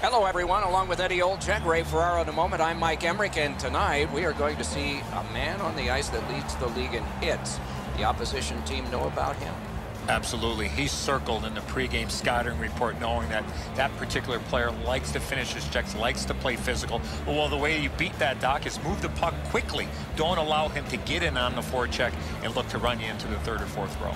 Hello, everyone. Along with Eddie Olczyk, Ray Ferraro in a moment. I'm Mike Emmerich, and tonight we are going to see a man on the ice that leads the league in hits. The opposition team know about him. Absolutely. He's circled in the pregame scouting report, knowing that that particular player likes to finish his checks, likes to play physical. Well, the way you beat that, Doc, is move the puck quickly. Don't allow him to get in on the forecheck and look to run you into the third or fourth row.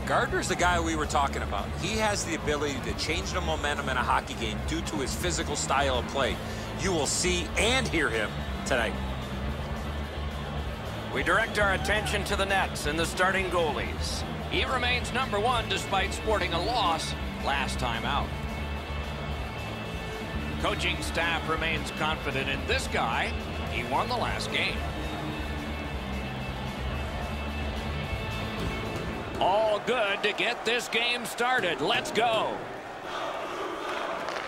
Gardner's the guy we were talking about. He has the ability to change the momentum in a hockey game due to his physical style of play. You will see and hear him tonight. We direct our attention to the nets and the starting goalies. He remains #1 despite sporting a loss last time out. Coaching staff remains confident in this guy. He won the last game. All good to get this game started. Let's go.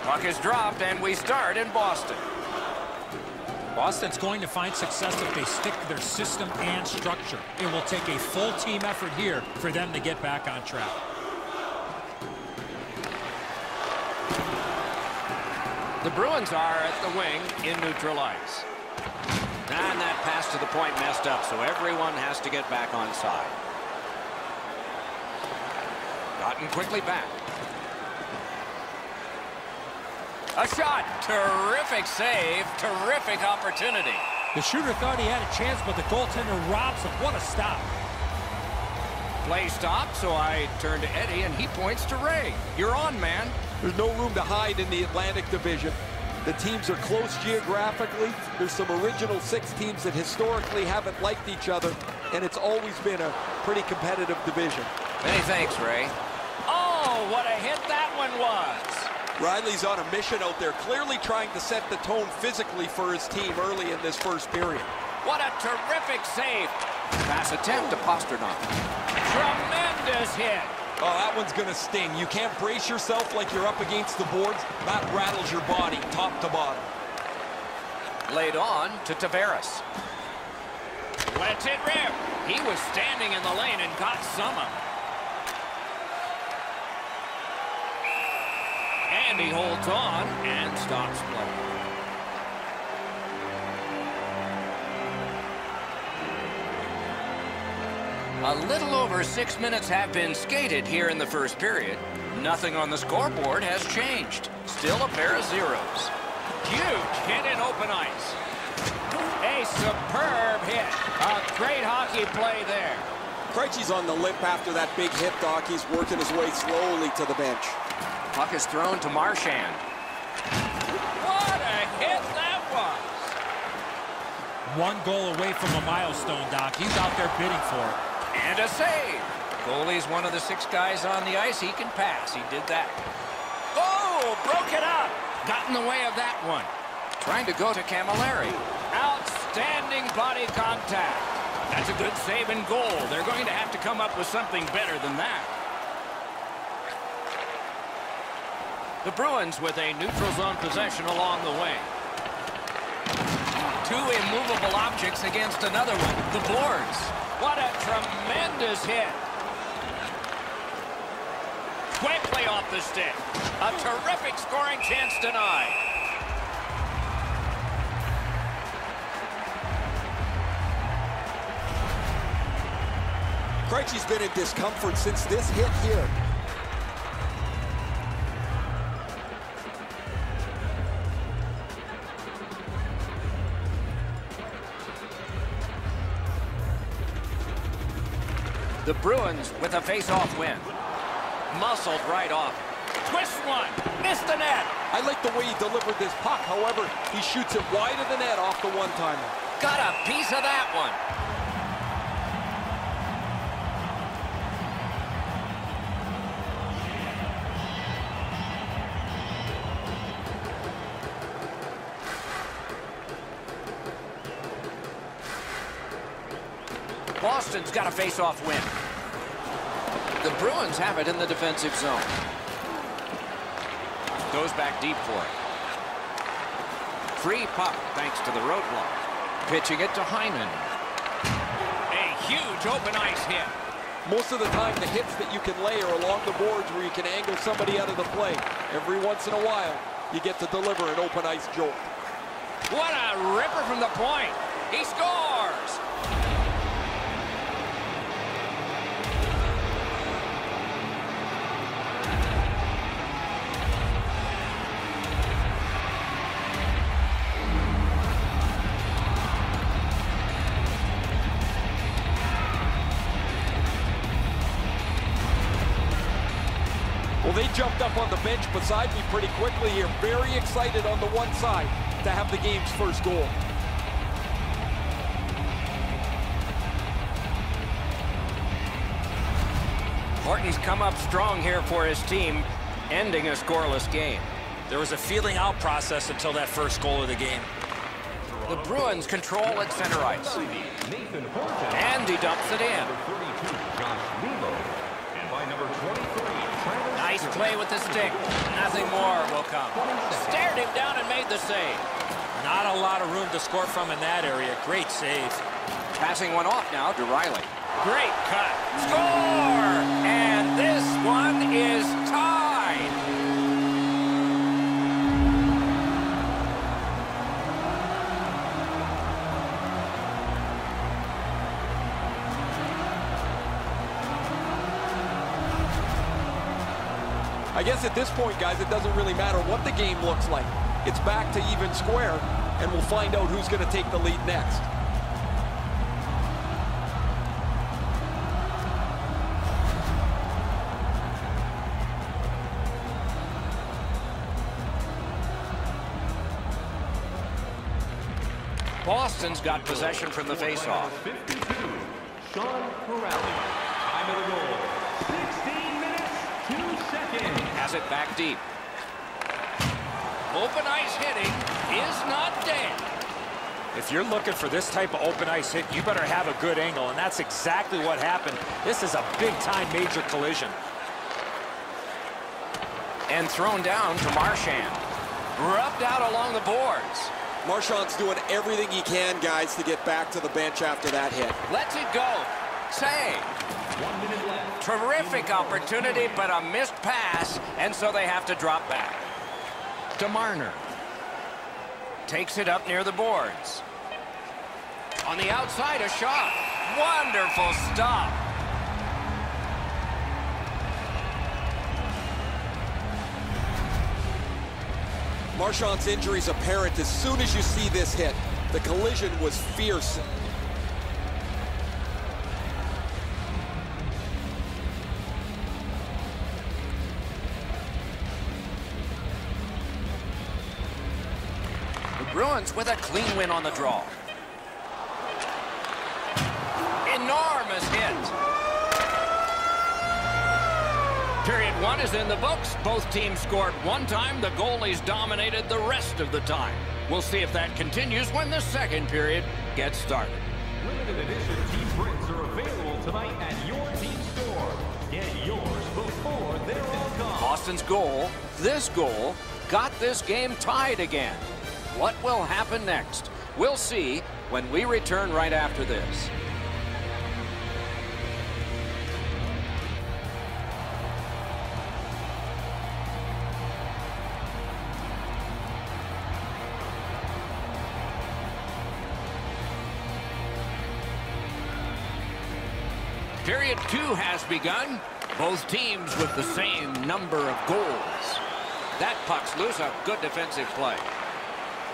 Puck is dropped, and we start in Boston. Boston's going to find success if they stick to their system and structure. It will take a full team effort here for them to get back on track. The Bruins are at the wing in neutral ice. And that pass to the point messed up, so everyone has to get back on side. Gotten quickly back. A shot. Terrific save. Terrific opportunity. The shooter thought he had a chance, but the goaltender robs him. What a stop. Play stopped, so I turn to Eddie, and he points to Ray. You're on, man. There's no room to hide in the Atlantic Division. The teams are close geographically. There's some original 6 teams that historically haven't liked each other, and it's always been a pretty competitive division. Many thanks, Ray. Oh, what a hit that one was. Riley's on a mission out there, clearly trying to set the tone physically for his team early in this first period. What a terrific save. Pass attempt to Pasternak. Tremendous hit. Oh, that one's going to sting. You can't brace yourself like you're up against the boards. That rattles your body top to bottom. Laid on to Tavares. Lets it rip. He was standing in the lane and got some of it. And he holds on and stops play. A little over 6 minutes have been skated here in the first period. Nothing on the scoreboard has changed. Still a pair of zeros. Huge hit in open ice. A superb hit. A great hockey play there. Krejci's on the limp after that big hit, Doc. He's working his way slowly to the bench. Puck is thrown to Marchand. What a hit that was. 1 goal away from a milestone, Doc. He's out there bidding for it. And a save. Goalie's one of the 6 guys on the ice. He can pass. He did that. Oh, broke it up. Got in the way of that one. Trying to go to Camilleri. Outstanding body contact. That's a good save and goal. They're going to have to come up with something better than that. The Bruins with a neutral zone possession along the way. 2 immovable objects against another one. The boards. What a tremendous hit. Quickly off the stick. A terrific scoring chance denied. Krejci's been in discomfort since this hit here. The Bruins with a face-off win. Muscled right off. Twist one. Missed the net. I like the way he delivered this puck. However, he shoots it wide of the net off the one-timer. Got a piece of that one. Boston's got a face-off win. The Bruins have it in the defensive zone. Goes back deep for it. Free puck thanks to the roadblock. Pitching it to Hyman. A huge open ice hit. Most of the time, the hits that you can lay are along the boards where you can angle somebody out of the play. Every once in a while, you get to deliver an open ice jolt. What a ripper from the point. He scores. Well, they jumped up on the bench beside me pretty quickly here. Very excited on the one side to have the game's first goal. Horton's come up strong here for his team, ending a scoreless game. There was a feeling out process until that first goal of the game. The Bruins control at center ice. And he dumps it in. Nice play with the stick. Nothing more will come. Stared him down and made the save. Not a lot of room to score from in that area. Great save. Passing one off now to Riley. Great cut. Score! And this one is tied. I guess at this point, guys, it doesn't really matter what the game looks like. It's back to even square, and we'll find out who's going to take the lead next. Boston's got possession from the faceoff. 52, Sean Corrali. Time of the goal, 16 minutes, 2 seconds. Has it back deep. Open ice hitting is not dead. If you're looking for this type of open ice hit, you better have a good angle, and that's exactly what happened. This is a big-time major collision. And thrown down to Marchand. Rubbed out along the boards. Marchand's doing everything he can, guys, to get back to the bench after that hit. Lets it go. Save. 1 minute left. Terrific opportunity, but a missed pass, and so they have to drop back. To Marner. Takes it up near the boards. On the outside, a shot. Wonderful stop. Marchand's injury is apparent as soon as you see this hit. The collision was fierce. The Bruins with a clean win on the draw. Enormous hit. Period one is in the books. Both teams scored one time. The goalies dominated the rest of the time. We'll see if that continues when the second period gets started. Limited edition team prints are available tonight at your team store. Get yours before they're all gone. Boston's goal, this goal, got this game tied again. What will happen next? We'll see when we return right after this. Period two has begun. Both teams with the same number of goals. That puck's loose, a good defensive play.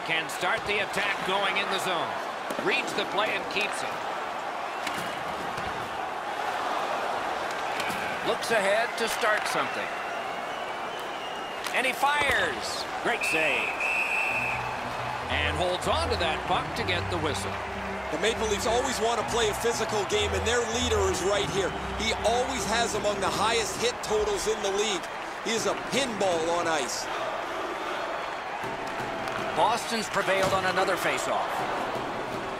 Can start the attack going in the zone. Reads the play and keeps it. Looks ahead to start something. And he fires. Great save. And holds on to that puck to get the whistle. The Maple Leafs always want to play a physical game, and their leader is right here. He always has among the highest hit totals in the league. He is a pinball on ice. Boston's prevailed on another faceoff.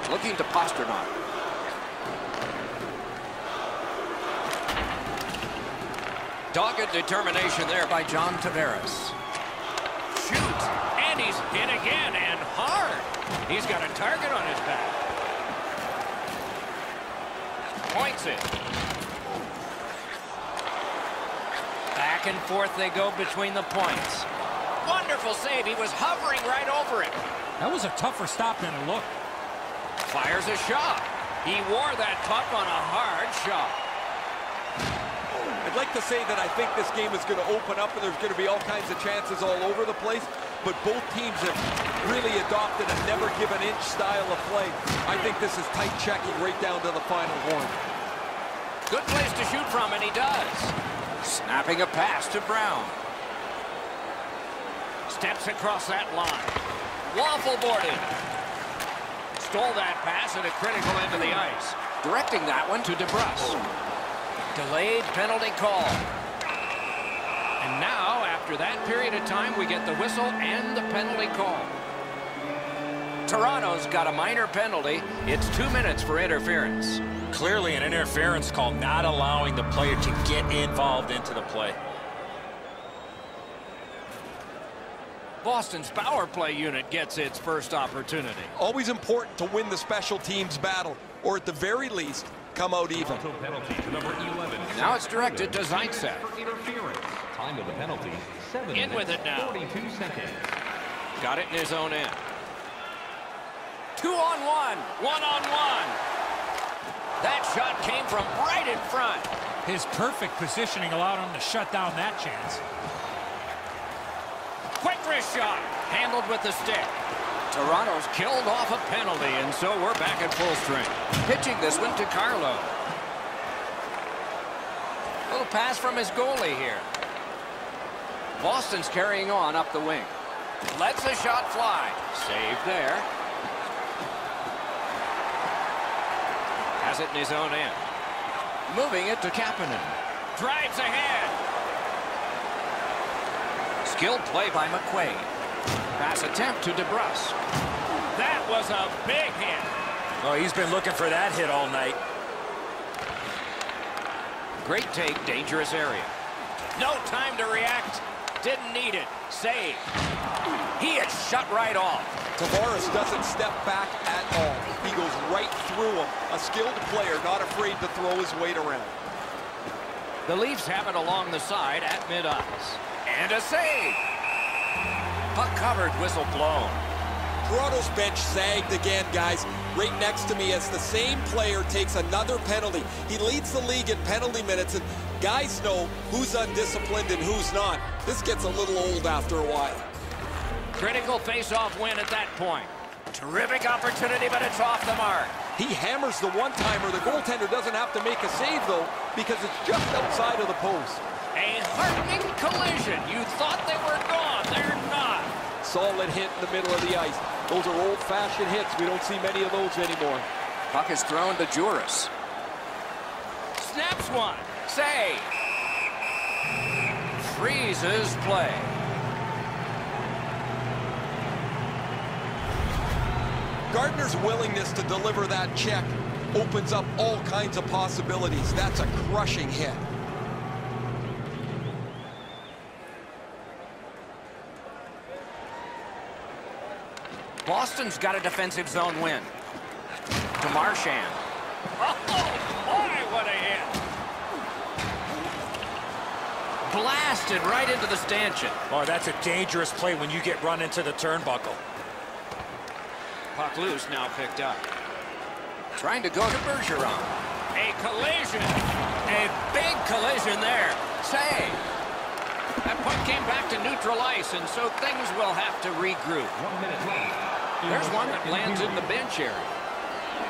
Looking to Pasternak. Dogged determination there by John Tavares. Shoots, and he's hit again, and hard. He's got a target on his back. Points it. Back and forth they go between the points. One Wonderful save. He was hovering right over it. That was a tougher stop than it looked. Fires a shot. He wore that puck on a hard shot. I'd like to say that I think this game is going to open up and there's going to be all kinds of chances all over the place, but both teams have really adopted a never give an inch style of play. I think this is tight checking right down to the final horn. Good place to shoot from, and he does. Snapping a pass to Brown. Steps across that line. Waffle boarded. Stole that pass at a critical end of the ice. Directing that one to DeBrusk. Delayed penalty call. And now, after that period of time, we get the whistle and the penalty call. Toronto's got a minor penalty. It's 2 minutes for interference. Clearly an interference call, not allowing the player to get involved into the play. Boston's power play unit gets its first opportunity. Always important to win the special teams battle, or at the very least, come out even. Penalty to number 11. Now it's directed to Zaitsev. For interference. Time of the penalty, 7 In with it now. 42 seconds. Got it in his own end. 2-on-1. 1-on-1. That shot came from right in front. His perfect positioning allowed him to shut down that chance. Quick wrist shot. Handled with the stick. Toronto's killed off a penalty, and so we're back at full strength. Pitching this one to Carlo. Little pass from his goalie here. Boston's carrying on up the wing. Lets the shot fly. Saved there. Has it in his own end. Moving it to Kapanen. Drives ahead. Skilled play by McQuaid. Pass attempt to DeBrusk. That was a big hit. Oh, he's been looking for that hit all night. Great take, dangerous area. No time to react. Didn't need it. Save. He is shut right off. Tavares doesn't step back at all. He goes right through him. A skilled player, not afraid to throw his weight around. The Leafs have it along the side at mid-ice. And a save. Puck covered, whistle blown. Toronto's bench sagged again, guys. Right next to me as the same player takes another penalty. He leads the league in penalty minutes, and guys know who's undisciplined and who's not. This gets a little old after a while. Critical face-off win at that point. Terrific opportunity, but it's off the mark. He hammers the one-timer. The goaltender doesn't have to make a save, though, because it's just outside of the post. A heartening collision. You thought they were gone. They're not. Solid hit in the middle of the ice. Those are old-fashioned hits. We don't see many of those anymore. Puck is thrown to Juris. Snaps one. Save. Freezes play. Gardner's willingness to deliver that check opens up all kinds of possibilities. That's a crushing hit. Boston's got a defensive zone win. To Marchand. Oh, boy, what a hit. Blasted right into the stanchion. Oh, that's a dangerous play when you get run into the turnbuckle. Puck loose, now picked up. Trying to go to Bergeron. A collision. A big collision there. Save. That puck came back to neutral ice, and so things will have to regroup. 1 minute left. There's one that lands in the bench area.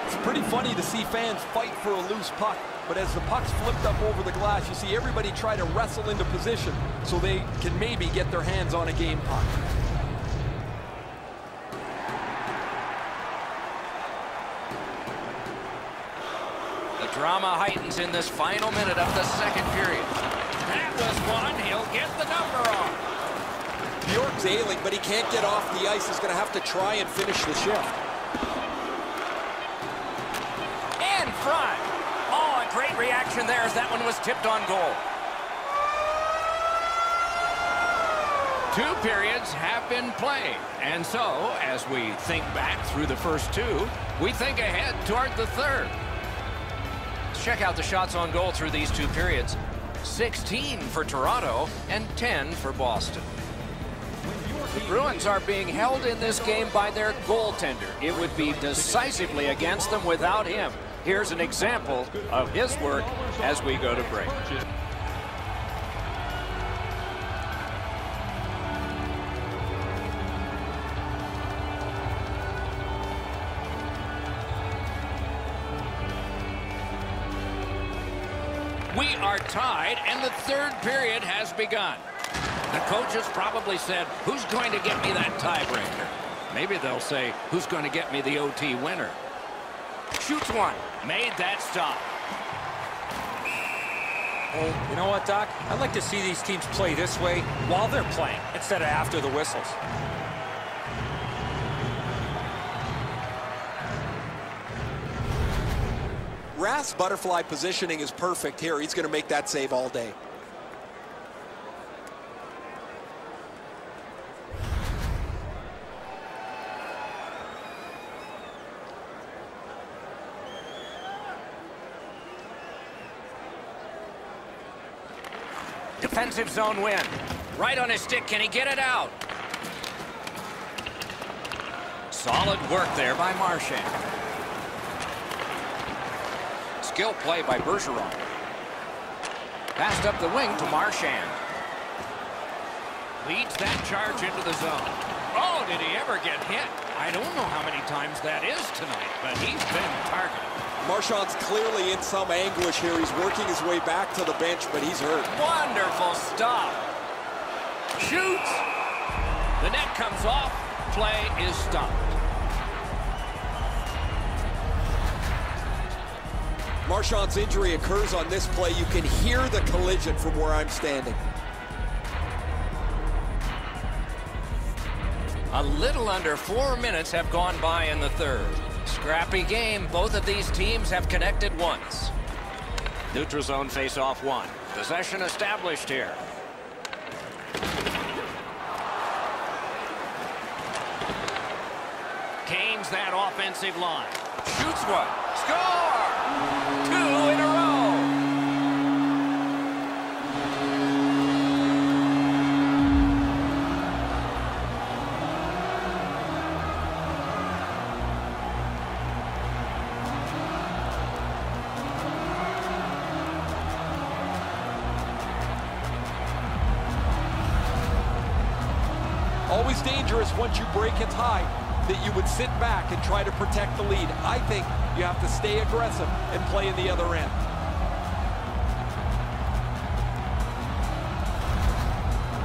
It's pretty funny to see fans fight for a loose puck, but as the puck's flipped up over the glass, you see everybody try to wrestle into position so they can maybe get their hands on a game puck. The drama heightens in this final minute of the second period. That was one. He'll get the number off. Bjork's ailing, but he can't get off the ice. He's going to have to try and finish the shift. In front. Oh, a great reaction there as that one was tipped on goal. 2 periods have been played. And so, as we think back through the first 2, we think ahead toward the third. Check out the shots on goal through these 2 periods. 16 for Toronto and 10 for Boston. The Bruins are being held in this game by their goaltender. It would be decisively against them without him. Here's an example of his work as we go to break. We are tied, and the third period has begun. The coaches probably said, who's going to get me that tiebreaker? Maybe they'll say, who's going to get me the OT winner? Shoots one. Made that stop. Hey, you know what, Doc? I'd like to see these teams play this way while they're playing instead of after the whistles. Rath's butterfly positioning is perfect here. He's going to make that save all day. Defensive zone win. Right on his stick. Can he get it out? Solid work there by Marchand. Skill play by Bergeron. Passed up the wing to Marchand. Leads that charge into the zone. Oh, did he ever get hit? I don't know how many times that is tonight, but he's been targeted. Marchand's clearly in some anguish here. He's working his way back to the bench, but he's hurt. Wonderful stop. Shoots. The net comes off. Play is stopped. Marchand's injury occurs on this play. You can hear the collision from where I'm standing. A little under 4 minutes have gone by in the third. Scrappy game. Both of these teams have connected once. Neutral zone face-off one. Possession established here. Gains that offensive line. Shoots one. Score! 2 in a row. Always dangerous once you break a tie that you would sit back and try to protect the lead. I think you have to stay aggressive and play in the other end.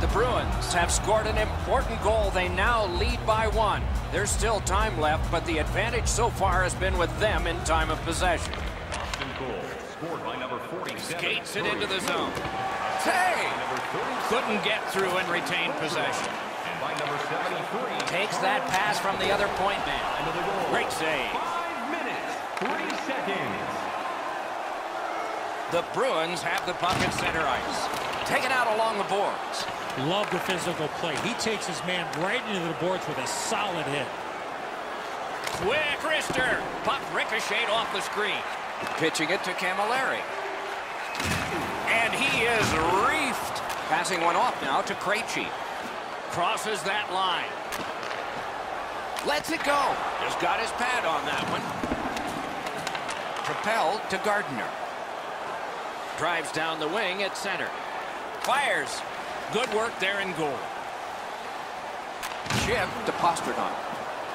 The Bruins have scored an important goal. They now lead by 1. There's still time left, but the advantage so far has been with them in time of possession. Boston goal scored by number 47. Skates it into the zone. Save! Couldn't get through and retain possession. And by number 73. Takes that pass from the other point man. Great save. 5 minutes, 3 seconds. The Bruins have the puck at center ice. Taken out along the boards. Love the physical play. He takes his man right into the boards with a solid hit. Quick wrister. Puck ricocheted off the screen. Pitching it to Camilleri. And he is reefed. Passing one off now to Krejci. Crosses that line. Lets it go. Just got his pad on that one. Propelled to Gardner. Drives down the wing at center. Fires. Good work there in goal. Chip to Pastrnak.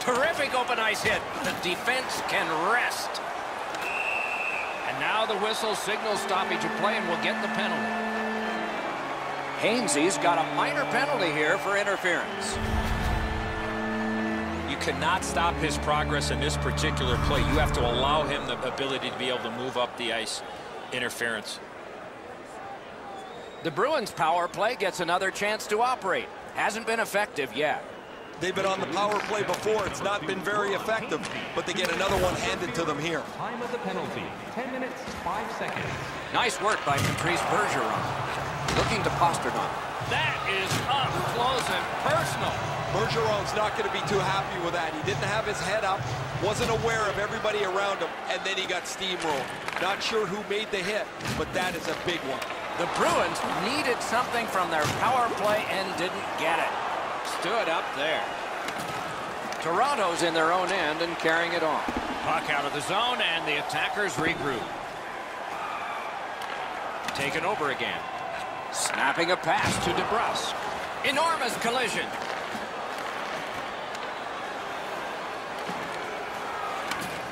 Terrific open ice hit. The defense can rest. And now the whistle signals stoppage of play and will get the penalty. Hainsey's got a minor penalty here for interference. You cannot stop his progress in this particular play. You have to allow him the ability to be able to move up the ice. Interference. The Bruins power play gets another chance to operate. Hasn't been effective yet. They've been on the power play before. It's not been very effective, but they get another one handed to them here. Time of the penalty, 10 minutes, 5 seconds. Nice work by Patrice Bergeron. Looking to Pastrnak. That is up close and personal. Bergeron's not going to be too happy with that. He didn't have his head up, wasn't aware of everybody around him, and then he got steamrolled. Not sure who made the hit, but that is a big one. The Bruins needed something from their power play and didn't get it. stood up there. Toronto's in their own end and carrying it on. Puck out of the zone, and the attackers regroup. Taken over again. Snapping a pass to DeBrusque. Enormous collision.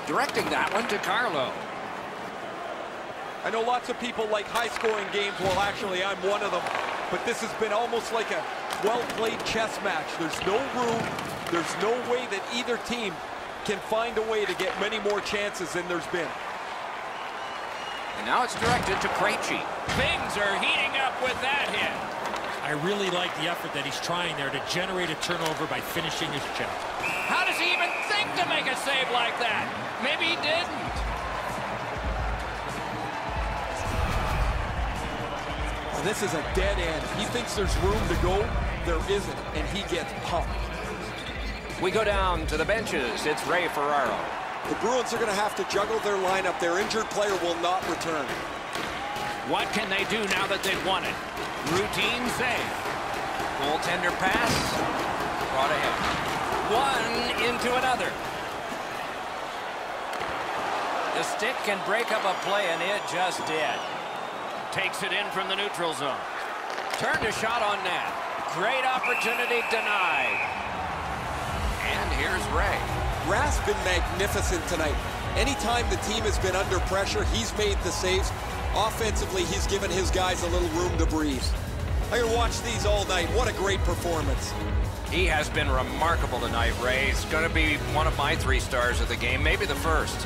Directing that one to Carlo. I know lots of people like high-scoring games. Well, actually, I'm one of them. But this has been almost like a well-played chess match. There's no room. There's no way that either team can find a way to get many more chances than there's been. And now it's directed to Krejci. Things are heating up with that hit. I really like the effort that he's trying there to generate a turnover by finishing his check. How does he even think to make a save like that? Maybe he didn't. This is a dead end. He thinks there's room to go. There isn't, and he gets pumped. We go down to the benches. It's Ray Ferraro. The Bruins are going to have to juggle their lineup. Their injured player will not return. What can they do now that they've won it? Routine save. Goaltender pass. Brought ahead. One into another. The stick can break up a play, and it just did. Takes it in from the neutral zone. Turned a shot on net. Great opportunity denied. And here's Ray. Rath's been magnificent tonight. Anytime the team has been under pressure, he's made the saves. Offensively, he's given his guys a little room to breathe. I can watch these all night. What a great performance. He has been remarkable tonight, Ray. He's going to be one of my 3 stars of the game, maybe the first.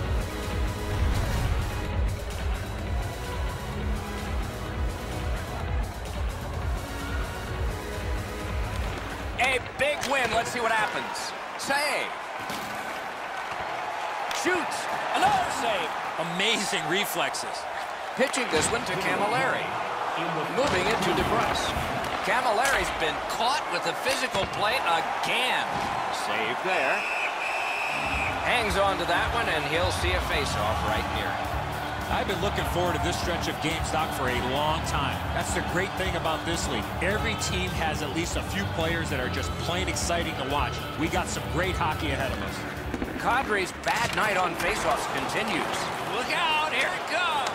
A big win. Let's see what happens. Save. Shoots. Another save. Amazing reflexes. Pitching this one to Camilleri. Moving it to DeBrusque. Camilleri's been caught with the physical play again. Save there. Hangs on to that one, and he'll see a face-off right near him. I've been looking forward to this stretch of games, Doc, for a long time. That's the great thing about this league. Every team has at least a few players that are just plain exciting to watch. We got some great hockey ahead of us. Kadri's bad night on faceoffs continues. Look out, here it comes.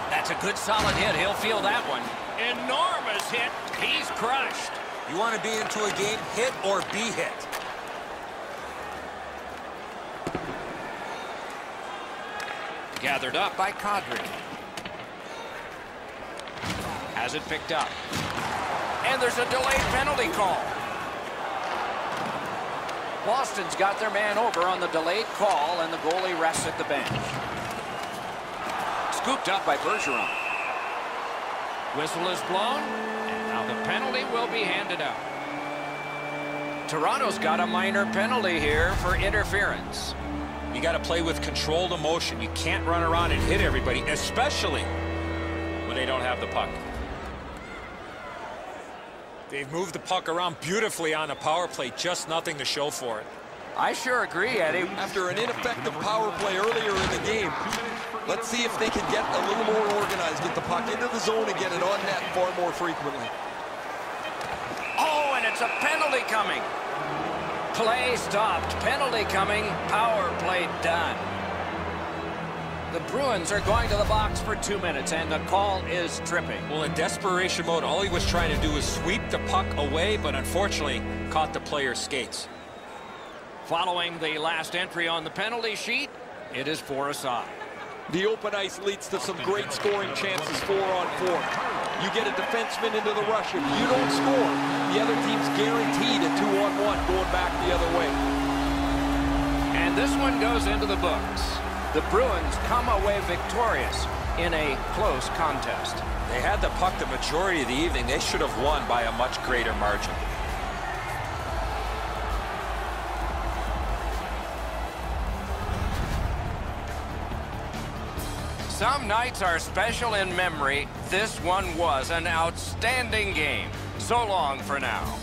That's a good solid hit. He'll feel that one. Enormous hit. He's crushed. You want to be into a game, hit or be hit. Gathered up by Kadri. Has it picked up. And there's a delayed penalty call. Boston's got their man over on the delayed call, and the goalie rests at the bench. Scooped up by Bergeron. Whistle is blown, and now the penalty will be handed out. Toronto's got a minor penalty here for interference. You got to play with controlled emotion. You can't run around and hit everybody, especially when they don't have the puck. They've moved the puck around beautifully on the power play, just nothing to show for it. I sure agree, Eddie. After an ineffective power play earlier in the game, let's see if they can get a little more organized, get the puck into the zone and get it on net far more frequently. Oh, and it's a penalty coming. Play stopped. Penalty coming. Power play done. The Bruins are going to the box for 2 minutes, and the call is tripping. Well, in desperation mode, all he was trying to do was sweep the puck away, but unfortunately caught the player's skates. Following the last entry on the penalty sheet, it is 4 aside. The open ice leads to some great scoring chances 4-on-4. You get a defenseman into the rush. If you don't score, the other team's guaranteed a 2-on-1 going back the other way. And this one goes into the books. The Bruins come away victorious in a close contest. They had the puck the majority of the evening. They should have won by a much greater margin. Some nights are special in memory. This one was an outstanding game. So long for now.